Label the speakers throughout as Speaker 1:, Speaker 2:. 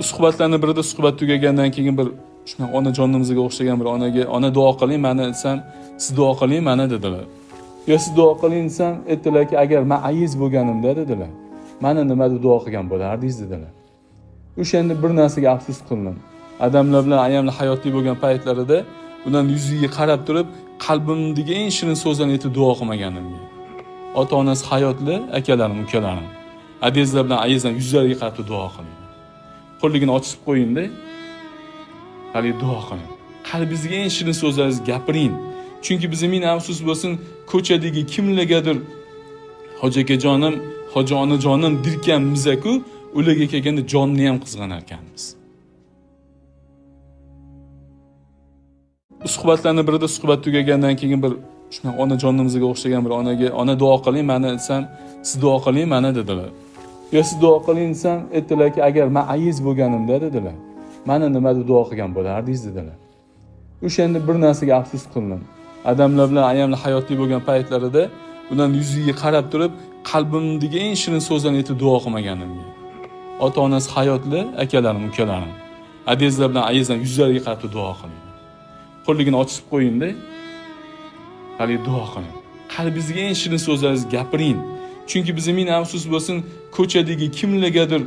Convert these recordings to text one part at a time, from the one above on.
Speaker 1: Suhbatlarning birida suhbat tugagandan keyin bir shunaqa onajonimizga o'xshagan bir ona duo qiling mani desam, siz duo qiling mani dedilar. Yo siz duo qiling desam, aytdilarki, agar men ayiz bo'lganimda dedilar, mani nima deb duo qilgan bo'lardingiz dedilar. O'shanda bir narsaga afsus qildim. Odamlar bilan ayamli hayotli bo'lgan paytlarida udan yuziga qarab turib, qalbimdagi eng shirin so'zlarni aytib duo qilmaganimga. Ota-onasi hayotli, akalarim, ukalarim. Adezlar bilan ayizdan yuzlariga qarab duo qiling. Qo'lligini ochib qo'ying-da. Hali duo qiling. Qalbingizga eng shirin so'zlaringizni gapiring. Chunki bizning ming afsus bo'lsin, ko'chadagi kimlargadir hoji akajonim, hoji onajonim dirkanmiz-ku, ularga kelganda jonni ham qizg'anar ekanmiz. Suhbatlarning birida suhbat tugagandan keyin bir shunaqa onajonimizga o'xshagan bir ona duo qiling mani desam, siz duo qiling mani dedilar. Yo siz duo qiling desam, aytdilarki, agar men ayiz bo'lganimda dedilar, mani nima deb duo qilgan bo'lardingiz dedilar. O'shanda bir narsaga afsus qildim. Odamlar bilan ayamli hayotli bo'lgan paytlarida udan yuziga qarab turib, qalbimdagi eng shirin so'zlarni aytib duo qilmaganimga. Ota-onasi hayotli, akalarim, ukalarim. Adezlar bilan ayizdan yuzlariga qarab duo qiling. Qo'lligini ochib qo'ying-da. Hali duo qiling. Qalbingizga eng shirin so'zlaringizni gapiring. Chunki bizning ming afsus bo'lsin, ko'chadagi kimlargadir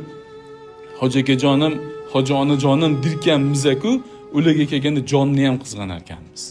Speaker 1: hoji akajonim, hoji onajonim dirkanmiz-ku, ularga kelganda jonni ham qizg'anar ekanmiz.